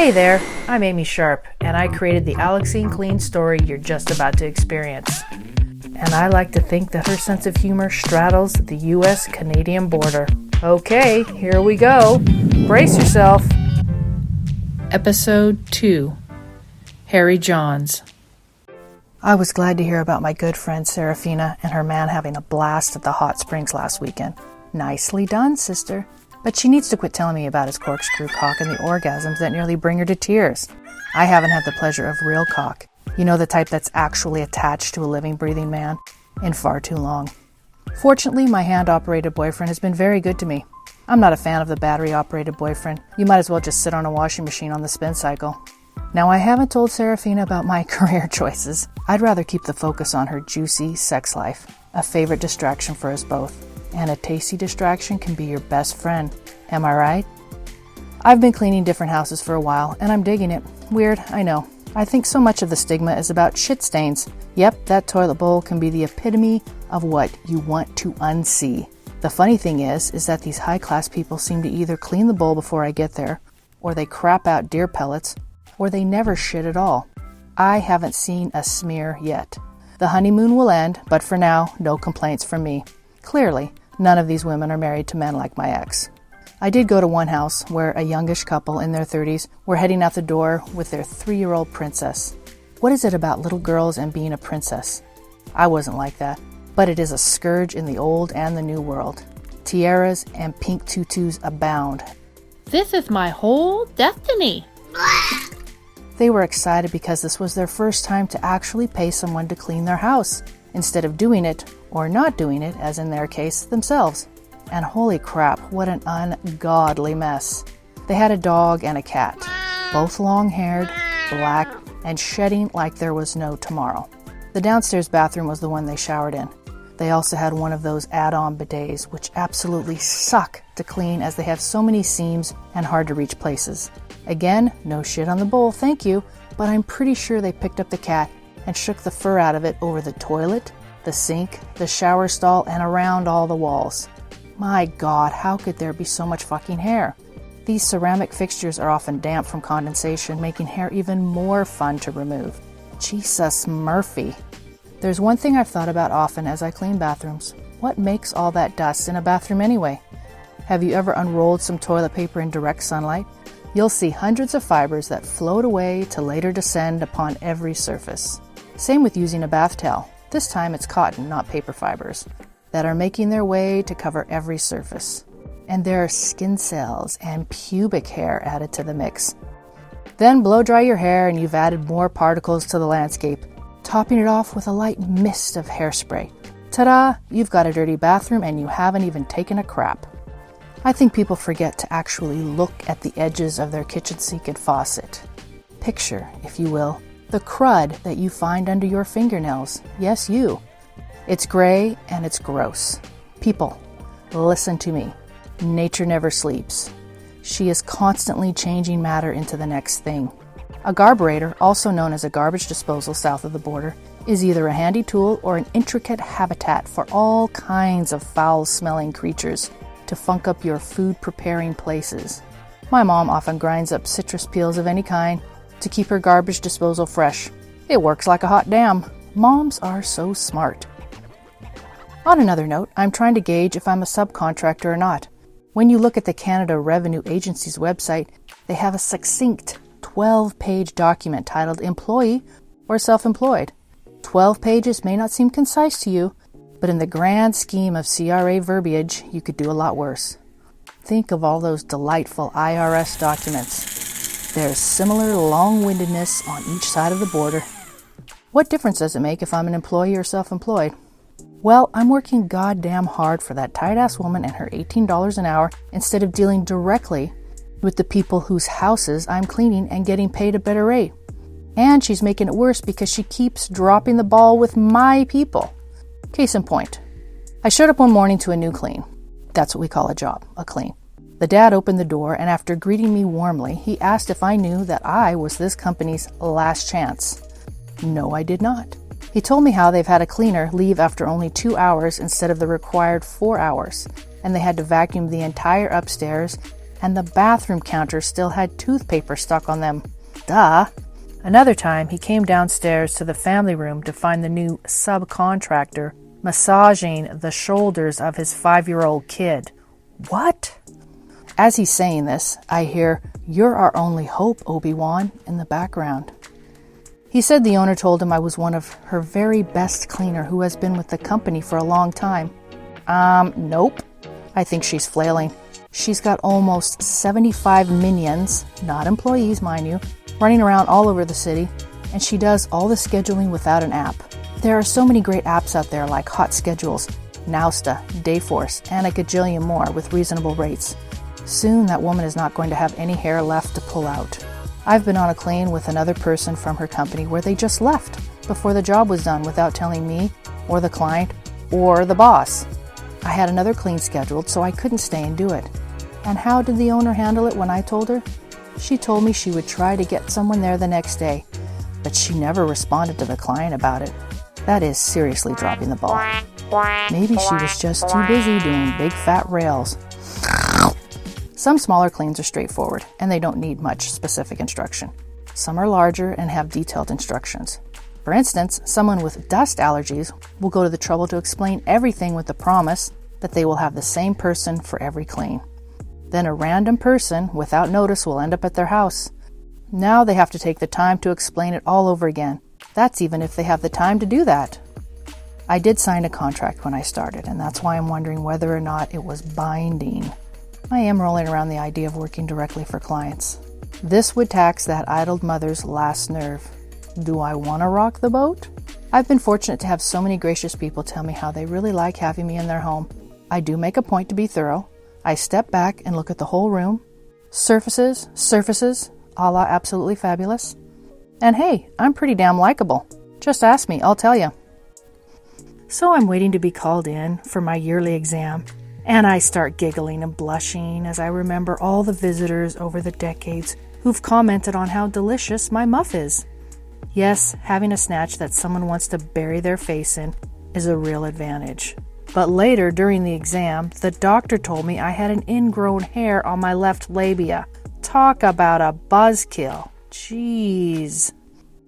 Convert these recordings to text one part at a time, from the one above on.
Hey there, I'm Amy Sharp, and I created the Alexine Cleans story you're just about to experience. And I like to think that her sense of humor straddles the US-Canadian border. Okay, here we go. Brace yourself. Episode 2, Harry Johns. I was glad to hear about my good friend Serafina and her man having a blast at the hot springs last weekend. Nicely done, sister. But she needs to quit telling me about his corkscrew cock and the orgasms that nearly bring her to tears. I haven't had the pleasure of real cock. You know, the type that's actually attached to a living, breathing man, in far too long. Fortunately, my hand-operated boyfriend has been very good to me. I'm not a fan of the battery-operated boyfriend. You might as well just sit on a washing machine on the spin cycle. Now, I haven't told Serafina about my career choices. I'd rather keep the focus on her juicy sex life, a favorite distraction for us both. And a tasty distraction can be your best friend. Am I right? I've been cleaning different houses for a while, and I'm digging it. Weird, I know. I think so much of the stigma is about shit stains. Yep, that toilet bowl can be the epitome of what you want to unsee. The funny thing is that these high-class people seem to either clean the bowl before I get there, or they crap out deer pellets, or they never shit at all. I haven't seen a smear yet. The honeymoon will end, but for now, no complaints from me. Clearly, none of these women are married to men like my ex. I did go to one house where a youngish couple in their 30s were heading out the door with their 3-year-old princess. What is it about little girls and being a princess? I wasn't like that, but it is a scourge in the old and the new world. Tiaras and pink tutus abound. This is my whole destiny. They were excited because this was their first time to actually pay someone to clean their house, instead of doing it, or not doing it, as in their case, themselves. And holy crap, what an ungodly mess. They had a dog and a cat, both long-haired, black, and shedding like there was no tomorrow. The downstairs bathroom was the one they showered in. They also had one of those add-on bidets, which absolutely suck to clean as they have so many seams and hard-to-reach places. Again, no shit on the bowl, thank you, but I'm pretty sure they picked up the cat and shook the fur out of it over the toilet, the sink, the shower stall, and around all the walls. My God, how could there be so much fucking hair? These ceramic fixtures are often damp from condensation, making hair even more fun to remove. Jesus Murphy. There's one thing I've thought about often as I clean bathrooms. What makes all that dust in a bathroom anyway? Have you ever unrolled some toilet paper in direct sunlight? You'll see hundreds of fibers that float away to later descend upon every surface. Same with using a bath towel. This time it's cotton, not paper fibers, that are making their way to cover every surface. And there are skin cells and pubic hair added to the mix. Then blow dry your hair and you've added more particles to the landscape, topping it off with a light mist of hairspray. Ta-da! You've got a dirty bathroom and you haven't even taken a crap. I think people forget to actually look at the edges of their kitchen sink and faucet. Picture, if you will, the crud that you find under your fingernails. Yes, you. It's gray and it's gross. People, listen to me. Nature never sleeps. She is constantly changing matter into the next thing. A garburator, also known as a garbage disposal south of the border, is either a handy tool or an intricate habitat for all kinds of foul-smelling creatures to funk up your food-preparing places. My mom often grinds up citrus peels of any kind to keep her garbage disposal fresh. It works like a hot dam. Moms are so smart. On another note, I'm trying to gauge if I'm a subcontractor or not. When you look at the Canada Revenue Agency's website, they have a succinct 12-page document titled Employee or Self-Employed. 12 pages may not seem concise to you, but in the grand scheme of CRA verbiage, you could do a lot worse. Think of all those delightful IRS documents. There's similar long-windedness on each side of the border. What difference does it make if I'm an employee or self-employed? Well, I'm working goddamn hard for that tight-ass woman and her $18 an hour instead of dealing directly with the people whose houses I'm cleaning and getting paid a better rate. And she's making it worse because she keeps dropping the ball with my people. Case in point, I showed up one morning to a new clean. That's what we call a job, a clean. The dad opened the door, and after greeting me warmly, he asked if I knew that I was this company's last chance. No, I did not. He told me how they've had a cleaner leave after only 2 hours instead of the required 4 hours, and they had to vacuum the entire upstairs and the bathroom counters still had toothpaper stuck on them. Duh! Another time, he came downstairs to the family room to find the new subcontractor massaging the shoulders of his 5-year-old kid. What? As he's saying this, I hear, "You're our only hope, Obi-Wan," in the background. He said the owner told him I was one of her very best cleaner who has been with the company for a long time. Nope. I think she's flailing. She's got almost 75 minions, not employees, mind you, running around all over the city, and she does all the scheduling without an app. There are so many great apps out there like Hot Schedules, Nowsta, Dayforce, and a gajillion more with reasonable rates. Soon that woman is not going to have any hair left to pull out. I've been on a clean with another person from her company where they just left before the job was done without telling me or the client or the boss. I had another clean scheduled, so I couldn't stay and do it. And how did the owner handle it when I told her? She told me she would try to get someone there the next day, but she never responded to the client about it. That is seriously dropping the ball. Maybe she was just too busy doing big fat rails. Some smaller cleans are straightforward, and they don't need much specific instruction. Some are larger and have detailed instructions. For instance, someone with dust allergies will go to the trouble to explain everything with the promise that they will have the same person for every clean. Then a random person, without notice, will end up at their house. Now they have to take the time to explain it all over again. That's even if they have the time to do that. I did sign a contract when I started, and that's why I'm wondering whether or not it was binding. I am rolling around the idea of working directly for clients. This would tax that idled mother's last nerve. Do I want to rock the boat? I've been fortunate to have so many gracious people tell me how they really like having me in their home. I do make a point to be thorough. I step back and look at the whole room. Surfaces, a la absolutely fabulous. And hey, I'm pretty damn likable. Just ask me, I'll tell you. So I'm waiting to be called in for my yearly exam, and I start giggling and blushing as I remember all the visitors over the decades who've commented on how delicious my muff is. Yes, having a snatch that someone wants to bury their face in is a real advantage. But later, during the exam, the doctor told me I had an ingrown hair on my left labia. Talk about a buzzkill. Jeez.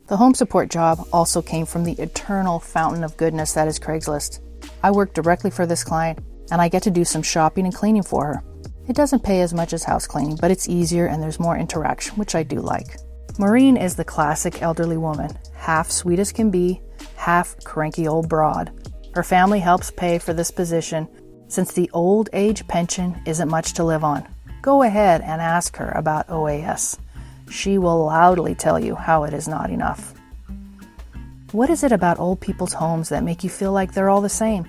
The home support job also came from the eternal fountain of goodness that is Craigslist. I work directly for this client, and I get to do some shopping and cleaning for her. It doesn't pay as much as house cleaning, but it's easier and there's more interaction, which I do like. Maureen is the classic elderly woman, half sweet as can be, half cranky old broad. Her family helps pay for this position since the old age pension isn't much to live on. Go ahead and ask her about OAS. She will loudly tell you how it is not enough. What is it about old people's homes that make you feel like they're all the same?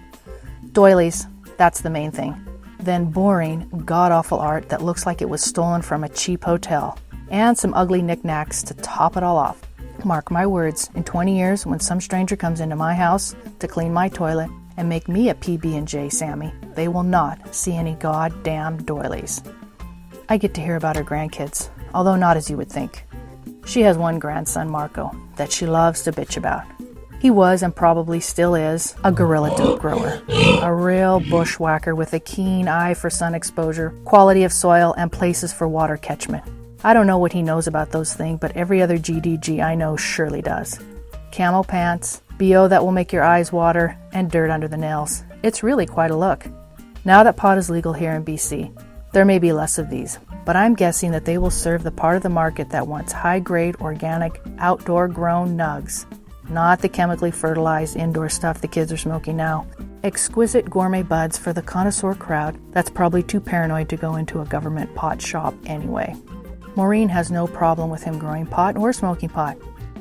Doilies, that's the main thing. Then boring, god-awful art that looks like it was stolen from a cheap hotel. And some ugly knickknacks to top it all off. Mark my words, in 20 years, when some stranger comes into my house to clean my toilet and make me a PB&J Sammy, they will not see any goddamn doilies. I get to hear about her grandkids, although not as you would think. She has one grandson, Marco, that she loves to bitch about. He was, and probably still is, a guerrilla dope grower. A real bushwhacker with a keen eye for sun exposure, quality of soil, and places for water catchment. I don't know what he knows about those things, but every other GDG I know surely does. Camel pants, BO that will make your eyes water, and dirt under the nails. It's really quite a look. Now that pot is legal here in BC, there may be less of these, but I'm guessing that they will serve the part of the market that wants high-grade, organic, outdoor-grown nugs, not the chemically fertilized indoor stuff the kids are smoking now. Exquisite gourmet buds for the connoisseur crowd that's probably too paranoid to go into a government pot shop anyway. Maureen has no problem with him growing pot or smoking pot.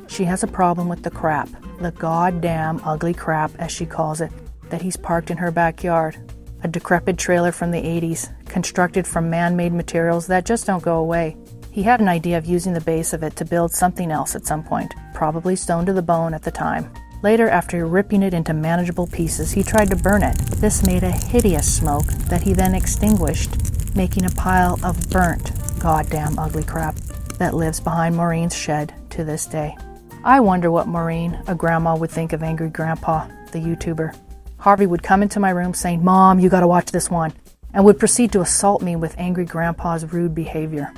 She has a problem with the crap, the goddamn ugly crap, as she calls it, that he's parked in her backyard. A decrepit trailer from the 80s, constructed from man-made materials that just don't go away. He had an idea of using the base of it to build something else at some point, probably stoned to the bone at the time. Later, after ripping it into manageable pieces, he tried to burn it. This made a hideous smoke that he then extinguished, making a pile of burnt, goddamn ugly crap that lives behind Maureen's shed to this day. I wonder what Maureen, a grandma, would think of Angry Grandpa, the YouTuber. Harvey would come into my room saying, "Mom, you gotta watch this one," and would proceed to assault me with angry grandpa's rude behavior.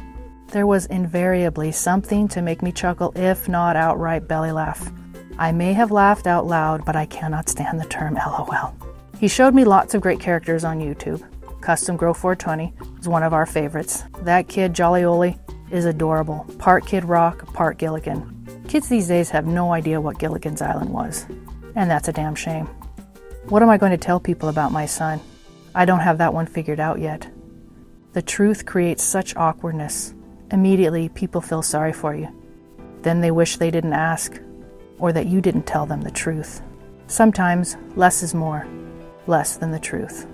There was invariably something to make me chuckle, if not outright belly laugh. I may have laughed out loud, but I cannot stand the term LOL. He showed me lots of great characters on YouTube. Custom Grow 420 is one of our favorites. That kid, Jolly Oli, is adorable. Part Kid Rock, part Gilligan. Kids these days have no idea what Gilligan's Island was. And that's a damn shame. What am I going to tell people about my son? I don't have that one figured out yet. The truth creates such awkwardness. Immediately, people feel sorry for you. Then they wish they didn't ask, or that you didn't tell them the truth. Sometimes, less is more, less than the truth.